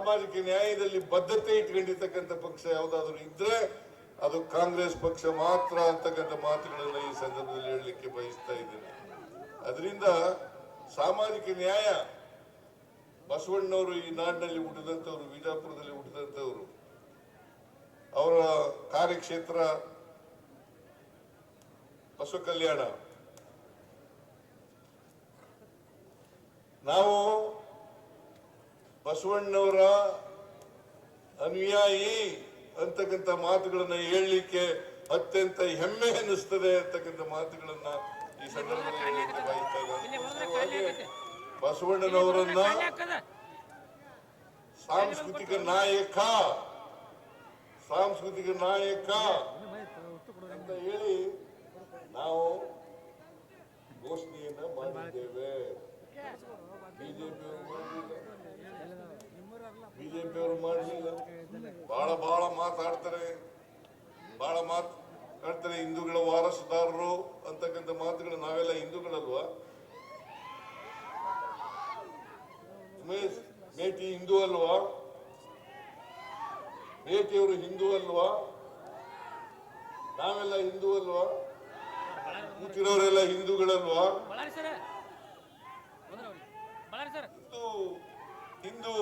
ಸಾಮಾಜಿಕ ನ್ಯಾಯದಲ್ಲಿ ಬದ್ಧತೆ ಇಟ್ಕೊಂಡಿರ್ತಕ್ಕಂಥ ಪಕ್ಷ ಯಾವುದಾದ್ರೂ ಇದ್ರೆ ಅದು ಕಾಂಗ್ರೆಸ್ ಪಕ್ಷ ಮಾತ್ರ ಅಂತಕ್ಕಂಥ ಮಾತುಗಳನ್ನ ಈ ಸಂದರ್ಭದಲ್ಲಿ ಹೇಳಲಿಕ್ಕೆ ಬಯಸ್ತಾ ಇದ್ದೇನೆ. ಅದರಿಂದ ಸಾಮಾಜಿಕ ನ್ಯಾಯ ಬಸವಣ್ಣವರು ಈ ನಾಡಿನಲ್ಲಿ ಹುಟ್ಟಿದಂಥವ್ರು, ಬಿಜಾಪುರದಲ್ಲಿ ಹುಟ್ಟಿದಂಥವ್ರು, ಅವರ ಕಾರ್ಯಕ್ಷೇತ್ರ ಬಸವ ಕಲ್ಯಾಣ. ನಾವು ಬಸವಣ್ಣವರ ಅನುಯಾಯಿ ಅಂತಕ್ಕಂಥ ಮಾತುಗಳನ್ನ ಹೇಳಲಿಕ್ಕೆ ಅತ್ಯಂತ ಹೆಮ್ಮೆ ಅನ್ನಿಸ್ತದೆ ಅಂತಕ್ಕಂಥ ಮಾತುಗಳನ್ನ ಈ ಸಂದರ್ಭದಲ್ಲಿ ಹೇಳಲಿಕ್ಕೆ ಬಯಸ್ತಾ ಇದ್ದಾರೆ. ಬಸವಣ್ಣನವರನ್ನ ಸಾಂಸ್ಕೃತಿಕ ನಾಯಕ ಅಂತ ಹೇಳಿ ನಾವು ಘೋಷಣೆಯನ್ನ ಮಾಡಿದ್ದೇವೆ. ಬಿಜೆಪಿಯವರು ಮಾಡಲಿಲ್ಲ. ಬಹಳ ಮಾತಾಡ್ತಾರೆ, ಹಿಂದೂಗಳ ವಾರಸುದಾರರು ಅಂತಕ್ಕಂಥ ಮಾತುಗಳು. ನಾವೆಲ್ಲ ಹಿಂದೂಗಳಲ್ವಾ? ಉಮೇಶ್ ಮೇಟಿ ಹಿಂದೂ ಅಲ್ವಾ? ಮೇಟಿಯವರು ಹಿಂದೂ ಅಲ್ವಾ? ನಾವೆಲ್ಲ ಹಿಂದೂ ಅಲ್ವಾ? ಕೂತಿರೋರೆಲ್ಲ ಹಿಂದೂಗಳಲ್ವಾ? ಹಿಂದೂ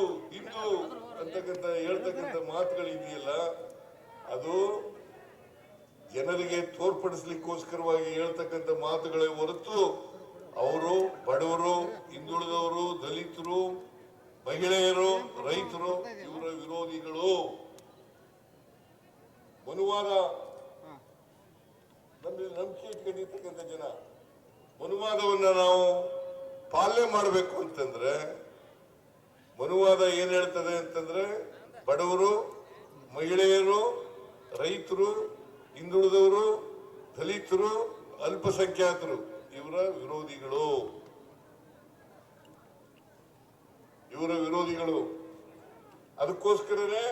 ಅಂತಕ್ಕಂಥ ಹೇಳ್ತಕ್ಕಂಥ ಮಾತುಗಳಿದೆಯಲ್ಲ, ಅದು ಜನರಿಗೆ ತೋರ್ಪಡಿಸ್ಲಿಕ್ಕೋಸ್ಕರವಾಗಿ ಹೇಳ್ತಕ್ಕಂಥ ಮಾತುಗಳೇ ಹೊರತು ಅವರು ಬಡವರು, ಹಿಂದುಳಿದವರು, ದಲಿತರು, ಮಹಿಳೆಯರು, ರೈತರು ಇವರ ವಿರೋಧಿಗಳು. ಮನುವಾದ ನಮ್ಮಲ್ಲಿ ನಂಬಿಕೆ ಇಟ್ಕೊಂಡಿರ್ತಕ್ಕಂಥ ಜನ ಮನುವಾದವನ್ನ ನಾವು ಪಾಲನೆ ಮಾಡಬೇಕು ಅಂತಂದ್ರೆ, ಮನುವಾದ ಏನ್ ಹೇಳ್ತದೆ ಅಂತಂದ್ರೆ, ಬಡವರು, ಮಹಿಳೆಯರು, ರೈತರು, ಹಿಂದುಳಿದವರು, ದಲಿತರು, ಅಲ್ಪಸಂಖ್ಯಾತರು ಇವರ ವಿರೋಧಿಗಳು. ಅದಕ್ಕೋಸ್ಕರನೇ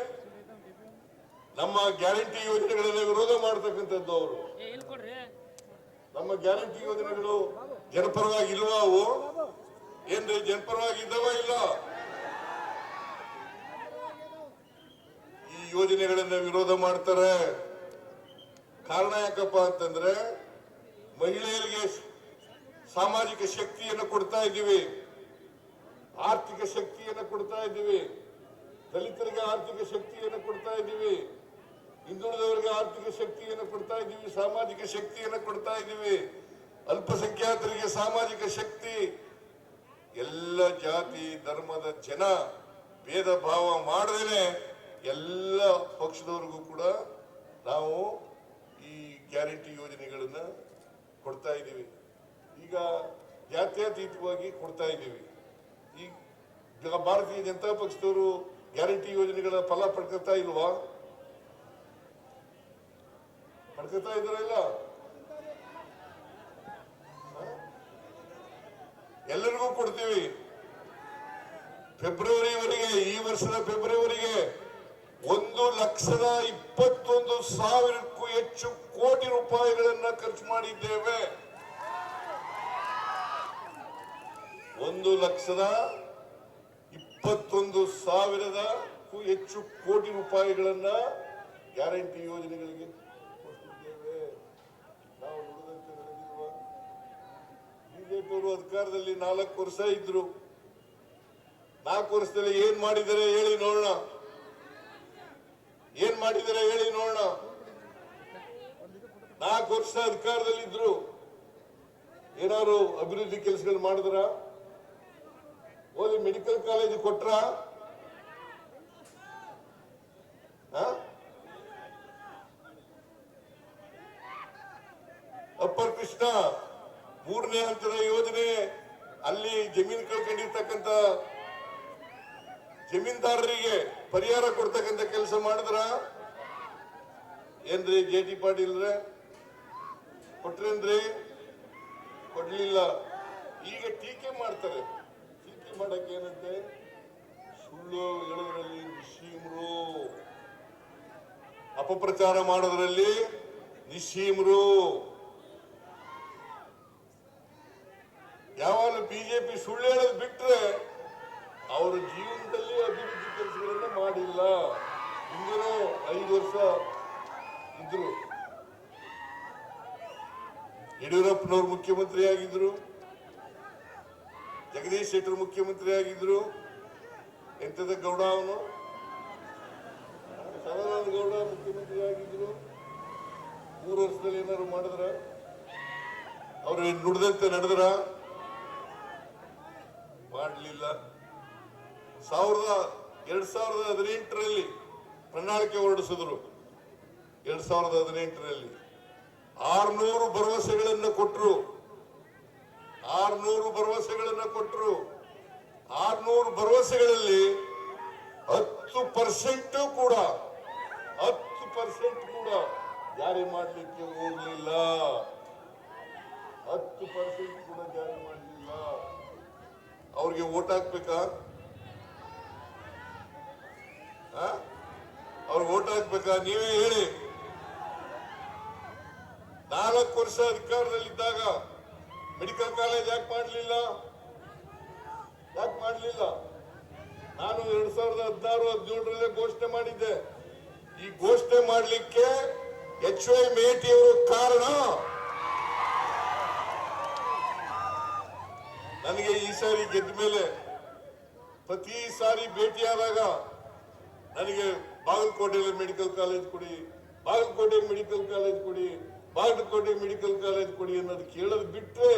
ನಮ್ಮ ಗ್ಯಾರಂಟಿ ಯೋಜನೆಗಳನ್ನ ವಿರೋಧ ಮಾಡತಕ್ಕಂಥದ್ದು ಅವರು. ನಮ್ಮ ಗ್ಯಾರಂಟಿ ಯೋಜನೆಗಳು ಜನಪರವಾಗಿ ಇಲ್ವಾ? ಅವು ಏನ್ರಿ ಜನಪರವಾಗಿ ಇದ್ದಾವ? ಇಲ್ಲ. ಈ ಯೋಜನೆಗಳನ್ನ ವಿರೋಧ ಮಾಡ್ತಾರೆ. ಕಾರಣ ಯಾಕಪ್ಪ ಅಂತಂದ್ರೆ, ಮಹಿಳೆಯರಿಗೆ ಸಾಮಾಜಿಕ ಶಕ್ತಿಯನ್ನು ಕೊಡ್ತಾ ಇದ್ದೀವಿ, ಆರ್ಥಿಕ ಶಕ್ತಿಯನ್ನು ಕೊಡ್ತಾ ಇದ್ದೀವಿ, ದಲಿತರಿಗೆ ಆರ್ಥಿಕ ಶಕ್ತಿಯನ್ನು ಕೊಡ್ತಾ ಇದ್ದೀವಿ, ಹಿಂದುಳಿದವರಿಗೆ ಆರ್ಥಿಕ ಶಕ್ತಿಯನ್ನು ಕೊಡ್ತಾ ಇದ್ದೀವಿ, ಸಾಮಾಜಿಕ ಶಕ್ತಿಯನ್ನು ಕೊಡ್ತಾ ಇದ್ದೀವಿ, ಅಲ್ಪಸಂಖ್ಯಾತರಿಗೆ ಸಾಮಾಜಿಕ ಶಕ್ತಿ. ಎಲ್ಲ ಜಾತಿ ಧರ್ಮದ ಜನ ಭೇದ ಭಾವ ಮಾಡದೇನೆ ಎಲ್ಲ ಪಕ್ಷದವರಿಗೂ ಕೂಡ ನಾವು ಈ ಗ್ಯಾರಂಟಿ ಯೋಜನೆಗಳನ್ನ ಕೊಡ್ತಾ ಇದ್ದೀವಿ. ಈಗ ಜಾತ್ಯತೀತವಾಗಿ ಕೊಡ್ತಾ ಇದ್ದೀವಿ. ಈಗ ಭಾರತೀಯ ಜನತಾ ಪಕ್ಷದವರು ಗ್ಯಾರಂಟಿ ಯೋಜನೆಗಳ ಫಲ ಪಡ್ಕೊತಾ ಇಲ್ವಾ? ಪಡ್ಕೊತಾ ಇದ್ದಾರಲ್ಲ? ಎಲ್ಲರಿಗೂ ಕೊಡ್ತೀವಿ. ಫೆಬ್ರವರಿವರೆಗೆ, ಈ ವರ್ಷದ ಫೆಬ್ರವರಿಗೆ 1,21,000ಕ್ಕೂ ಹೆಚ್ಚು ಕೋಟಿ ರೂಪಾಯಿಗಳನ್ನ ಖರ್ಚು ಮಾಡಿದ್ದೇವೆ. 1,21,000ಕ್ಕೂ ಹೆಚ್ಚು ಕೋಟಿ ರೂಪಾಯಿಗಳನ್ನ ಗ್ಯಾರಂಟಿ ಯೋಜನೆಗಳಿಗೆ ಕೊಟ್ಟಿದ್ದೇವೆ. ನಾವು ನುಡಿದಂತೆ ನಡೆದಿರುವ ಬಿಜೆಪಿಯವರು ಅಧಿಕಾರದಲ್ಲಿ 4 ವರ್ಷ ಇದ್ರು. 4 ವರ್ಷದಲ್ಲಿ ಏನ್ ಮಾಡಿದರೆ ಹೇಳಿ ನೋಡೋಣ. ಏನ್ ಮಾಡಿದರೆ ಹೇಳಿ ನೋಡೋಣ. 4 ವರ್ಷ ಅಧಿಕಾರದಲ್ಲಿ ಇದ್ರು. ಏನಾದ್ರು ಅಭಿವೃದ್ಧಿ ಕೆಲಸಗಳು ಮಾಡಿದ್ರ? ಓದಿ ಮೆಡಿಕಲ್ ಕಾಲೇಜ್ ಕೊಟ್ರ? ಅಪ್ಪರ್ ಕೃಷ್ಣ 3ನೇ ಹಂತದ ಯೋಜನೆ, ಅಲ್ಲಿ ಜಮೀನು ಕಳ್ಕೊಂಡಿರ್ತಕ್ಕಂಥ ಜಮೀನ್ದಾರರಿಗೆ ಪರಿಹಾರ ಕೊಡ್ತಕ್ಕಂಥ ಕೆಲಸ ಮಾಡಿದ್ರ? ಏನ್ರಿ ಜೆ.ಟಿ. ಪಾಟೀಲ್ರೆ, ಕೊಟ್ರೇನ್ರಿ? ಕೊಡ್ಲಿಲ್ಲ. ಈಗ ಟೀಕೆ ಮಾಡ್ತಾರೆ. ಟೀಕೆ ಮಾಡಕ್ಕೆ ಏನಂತೆ? ಸುಳ್ಳು ಹೇಳೋದ್ರಲ್ಲಿ ನಿಸ್ಸೀಮರು, ಅಪಪ್ರಚಾರ ಮಾಡೋದ್ರಲ್ಲಿ ನಿಸ್ಸೀಮರು. ಯಾವಾಗ ಬಿಜೆಪಿ ಸುಳ್ಳು ಹೇಳೋದು ಬಿಟ್ರೆ ಅವರ ಜೀವನದಲ್ಲಿ ಅಭಿವೃದ್ಧಿ ಕೆಲಸಗಳನ್ನ ವರ್ಷ ಇದ್ರು. ಯಡಿಯೂರಪ್ಪನವರು ಮುಖ್ಯಮಂತ್ರಿ ಆಗಿದ್ರು, ಜಗದೀಶ್ ಶೆಟ್ಟರ್ ಮುಖ್ಯಮಂತ್ರಿ ಆಗಿದ್ರು. ಎಂತದ ಗೌಡ ಅವನು ಸದಾನಂದ ಗೌಡ ಮುಖ್ಯಮಂತ್ರಿ ಆಗಿದ್ರು. 3 ವರ್ಷದಲ್ಲಿ ಏನಾದ್ರು ಮಾಡಿದ್ರ? ಅವ್ರು ನುಡಿದಂತೆ ನಡೆದ್ರ? ಮಾಡಲಿಲ್ಲ. 2018ರಲ್ಲಿ ಪ್ರಣಾಳಿಕೆ ಹೊರಡಿಸಿದ್ರು. 2018ರಲ್ಲಿ 600 ಭರವಸೆಗಳನ್ನು ಕೊಟ್ಟರು. 600 ಭರವಸೆಗಳನ್ನು ಕೊಟ್ಟರು. 600 ಭರವಸೆಗಳಲ್ಲಿ 10% ಕೂಡ ಜಾರಿ ಮಾಡಲಿಕ್ಕೆ ಹೋಗಲಿಲ್ಲ. 10% ಕೂಡ ಜಾರಿ ಮಾಡಲಿಲ್ಲ. ಅವ್ರಿಗೆ ವೋಟ್ ಹಾಕ್ಬೇಕಾ? ಅವ್ರಿಗೆ ವೋಟ್ ಹಾಕ್ಬೇಕಾ? ನೀವೇ ಹೇಳಿ. 4 ವರ್ಷ ಅಧಿಕಾರದಲ್ಲಿದ್ದಾಗ ಮೆಡಿಕಲ್ ಕಾಲೇಜ್ ಯಾಕೆ ಮಾಡಲಿಲ್ಲ? ನಾನು 2016-17 ಘೋಷಣೆ ಮಾಡಿದ್ದೆ. ಈ ಘೋಷಣೆ ಮಾಡಲಿಕ್ಕೆ HY ಮೇಟಿ ಅವರು ಕಾರಣ. ನನಗೆ ಈ ಸಾರಿ ಗೆದ್ದ ಮೇಲೆ ಪ್ರತಿ ಸಾರಿ ಭೇಟಿಯಾದಾಗ ನನಗೆ ಬಾಗಲಕೋಟೆಯಲ್ಲಿ ಮೆಡಿಕಲ್ ಕಾಲೇಜ್ ಕೊಡಿ, ಬಾಗಲಕೋಟೆ ಮೆಡಿಕಲ್ ಕಾಲೇಜ್ ಕೊಡಿ, ಬಾಗಲಕೋಟೆ ಮೆಡಿಕಲ್ ಕಾಲೇಜ್ ಕೊಡಿ ಅನ್ನೋದು ಕೇಳೋದು ಬಿಟ್ಟರೆ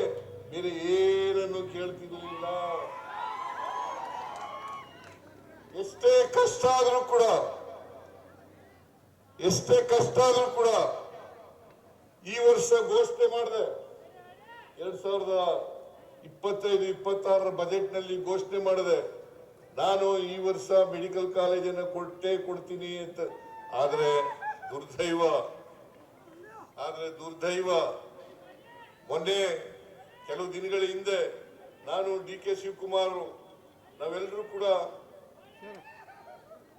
ಬೇರೆ ಏನನ್ನು ಕೇಳ್ತಿರ್ಲಿಲ್ಲ. ಎಷ್ಟೇ ಕಷ್ಟ ಆದ್ರೂ ಕೂಡ ಈ ವರ್ಷ ಘೋಷಣೆ ಮಾಡಿದೆ. 2025-26 ಬಜೆಟ್ ನಲ್ಲಿ ಘೋಷಣೆ ಮಾಡಿದೆ, ನಾನು ಈ ವರ್ಷ ಮೆಡಿಕಲ್ ಕಾಲೇಜನ್ನು ಕೊಡ್ತೀನಿ ಅಂತ. ಆದ್ರೆ ದುರ್ದೈವ ಮೊನ್ನೆ ಕೆಲವು ದಿನಗಳ ಹಿಂದೆ ನಾನು DK ಶಿವಕುಮಾರ್ ನಾವೆಲ್ಲರೂ ಕೂಡ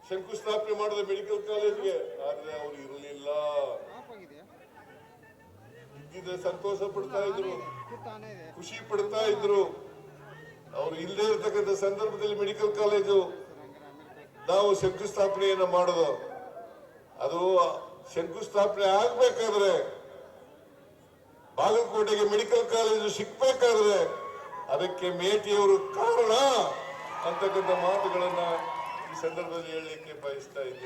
ಶಂಕುಸ್ಥಾಪನೆ ಮಾಡಿದ ಮೆಡಿಕಲ್ ಕಾಲೇಜ್ಗೆ. ಆದ್ರೆ ಅವ್ರು ಇರಲಿಲ್ಲ. ಇದ್ದಿದ್ರೆ ಸಂತೋಷ ಪಡ್ತಾ ಇದ್ರು, ಖುಷಿ ಪಡ್ತಾ ಇದ್ರು. ಅವ್ರು ಇಲ್ಲದೆ ಇರತಕ್ಕಂಥ ಸಂದರ್ಭದಲ್ಲಿ ಮೆಡಿಕಲ್ ಕಾಲೇಜು ನಾವು ಶಂಕುಸ್ಥಾಪನೆಯನ್ನ ಮಾಡೋದು. ಅದು ಶಂಕುಸ್ಥಾಪನೆ ಆಗ್ಬೇಕಾದ್ರೆ, ಬಾಗಲಕೋಟೆಗೆ ಮೆಡಿಕಲ್ ಕಾಲೇಜು ಸಿಕ್ಬೇಕಾದ್ರೆ ಅದಕ್ಕೆ ಮೇಟಿಯವರು ಕಾರಣ ಅಂತಕ್ಕಂಥ ಮಾತುಗಳನ್ನ ಈ ಸಂದರ್ಭದಲ್ಲಿ ಹೇಳಲಿಕ್ಕೆ ಬಯಸ್ತಾ ಇದ್ದೇನೆ.